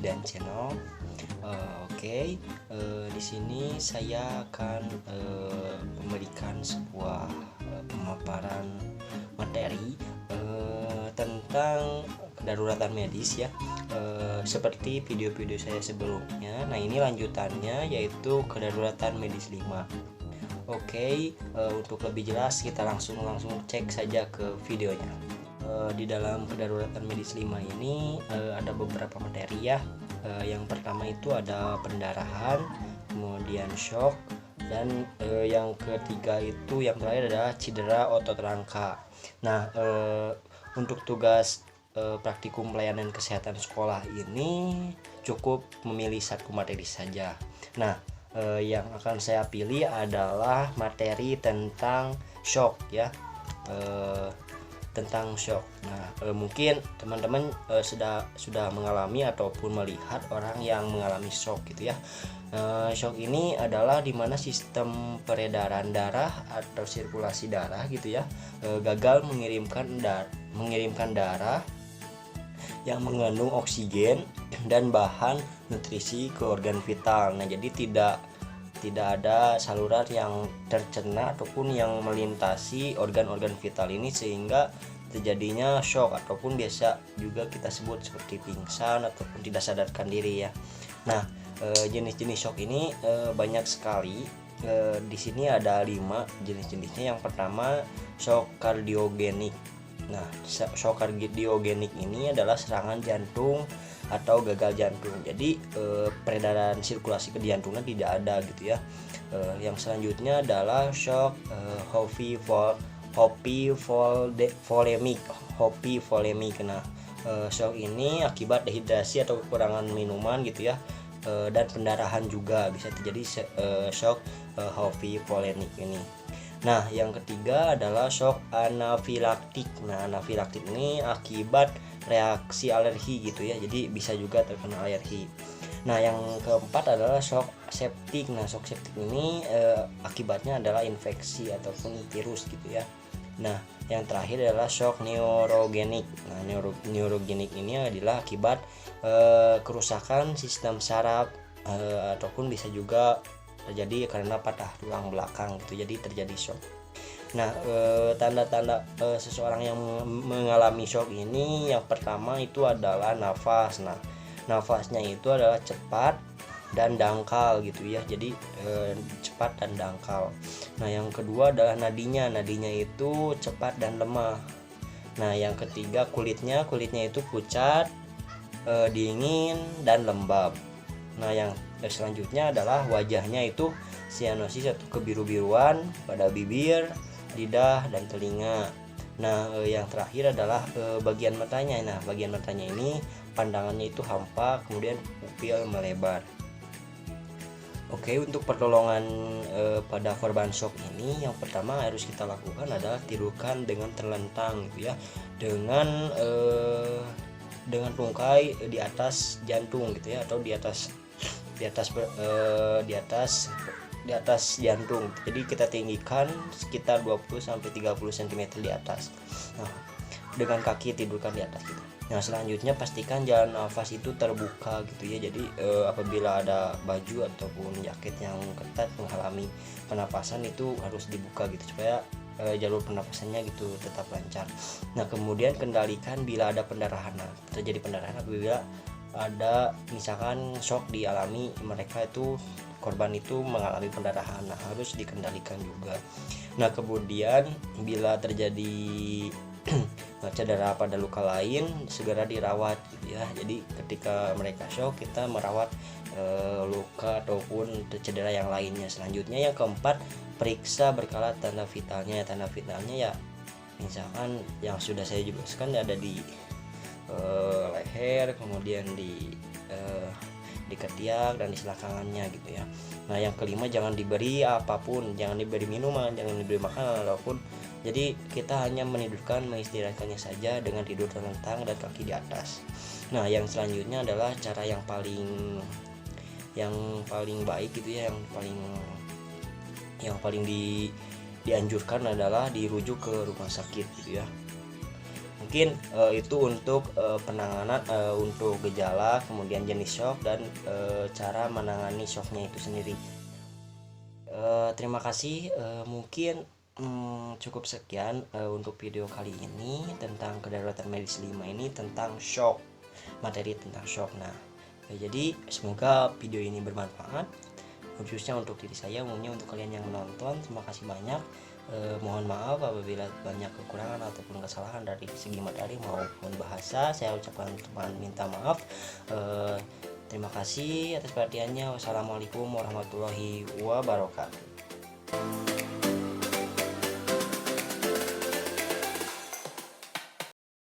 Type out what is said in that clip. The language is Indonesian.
dan channel. Di sini saya akan memberikan sebuah pemaparan materi tentang kedaruratan medis ya, seperti video-video saya sebelumnya. Nah, ini lanjutannya yaitu kedaruratan medis 5. Untuk lebih jelas kita langsung cek saja ke videonya. Di dalam kedaruratan medis 5 ini ada beberapa materi ya. Yang pertama itu ada pendarahan, kemudian shock, dan yang ketiga itu yang terakhir adalah cedera otot rangka. Nah, untuk tugas praktikum pelayanan kesehatan sekolah ini cukup memilih satu materi saja. Nah, yang akan saya pilih adalah materi tentang shock ya, tentang shock. Nah, mungkin teman-teman sudah mengalami ataupun melihat orang yang mengalami shock gitu ya. Shock ini adalah dimana sistem peredaran darah atau sirkulasi darah gitu ya gagal mengirimkan darah yang mengandung oksigen dan bahan nutrisi ke organ vital. Nah, jadi tidak ada saluran yang tercerna ataupun yang melintasi organ-organ vital ini, sehingga terjadinya shock ataupun biasa juga kita sebut seperti pingsan ataupun tidak sadarkan diri ya. Nah, jenis-jenis shock ini banyak sekali. Di sini ada 5 jenis-jenisnya. Yang pertama, shock kardiogenik. Nah, shock kardiogenik ini adalah serangan jantung atau gagal jantung. Jadi peredaran sirkulasi ke jantungan tidak ada gitu ya. Yang selanjutnya adalah shock hypovolemik. Nah, shock ini akibat dehidrasi atau kekurangan minuman gitu ya, dan pendarahan juga bisa terjadi shock hypovolemik ini. Nah, yang ketiga adalah shock anafilaktik. Nah, anafilaktik ini akibat reaksi alergi gitu ya, jadi bisa juga terkena alergi. Nah, yang keempat adalah shock septik. Nah, shock septik ini akibatnya adalah infeksi ataupun virus gitu ya. Nah, yang terakhir adalah shock neurogenik. Nah, neurogenik ini adalah akibat kerusakan sistem saraf ataupun bisa juga terjadi karena patah tulang belakang gitu, jadi terjadi shock. Nah, tanda-tanda seseorang yang mengalami shock ini, yang pertama itu adalah nafas. Nah, nafasnya itu adalah cepat dan dangkal gitu ya, jadi cepat dan dangkal. Nah, yang kedua adalah nadinya itu cepat dan lemah. Nah, yang ketiga kulitnya itu pucat, dingin dan lembab. Nah, yang selanjutnya adalah wajahnya itu sianosis atau kebiru-biruan pada bibir, lidah dan telinga. Nah, yang terakhir adalah bagian matanya. Nah, bagian matanya ini pandangannya itu hampa, kemudian pupil melebar. Untuk pertolongan pada korban shock ini, yang pertama harus kita lakukan adalah tiduran dengan terlentang gitu ya, dengan tungkai di atas jantung gitu ya, atau di atas jantung. Jadi kita tinggikan sekitar 20-30 cm di atas. Nah, dengan kaki tidurkan di atas gitu. Nah, selanjutnya pastikan jalan nafas itu terbuka gitu ya. Jadi apabila ada baju ataupun jaket yang ketat menghalangi pernapasan itu harus dibuka gitu, supaya jalur pernapasannya gitu tetap lancar. Nah, kemudian kendalikan bila ada pendarahan. Nah, terjadi pendarahan apabila ada misalkan shock dialami mereka itu, korban itu mengalami pendarahan. Nah, harus dikendalikan juga. Nah, kemudian bila terjadi cedera pada luka lain, segera dirawat gitu ya. Jadi ketika mereka shock, kita merawat luka ataupun cedera yang lainnya. Selanjutnya yang keempat, periksa berkala tanda vitalnya. Tanda vitalnya ya misalkan yang sudah saya jelaskan ada di leher, kemudian di ketiak dan di selangkangannya gitu ya. Nah, yang kelima, jangan diberi apapun, jangan diberi minuman, jangan diberi makanan apapun. Jadi kita hanya mengistirahatkannya saja dengan tidur terlentang dan kaki di atas. Nah, yang selanjutnya adalah cara yang paling baik gitu ya, yang paling dianjurkan adalah dirujuk ke rumah sakit gitu ya. Mungkin itu untuk penanganan untuk gejala, kemudian jenis shock dan cara menangani shocknya itu sendiri. Terima kasih. Mungkin cukup sekian untuk video kali ini tentang kedaruratan medis 5 ini tentang shock, materi tentang shock. Nah, jadi semoga video ini bermanfaat khususnya untuk diri saya, umumnya untuk kalian yang menonton. Terima kasih banyak. Mohon maaf apabila banyak kekurangan ataupun kesalahan dari segi materi maupun bahasa. Saya ucapkan minta maaf. Terima kasih atas perhatiannya. Wassalamualaikum warahmatullahi wabarakatuh.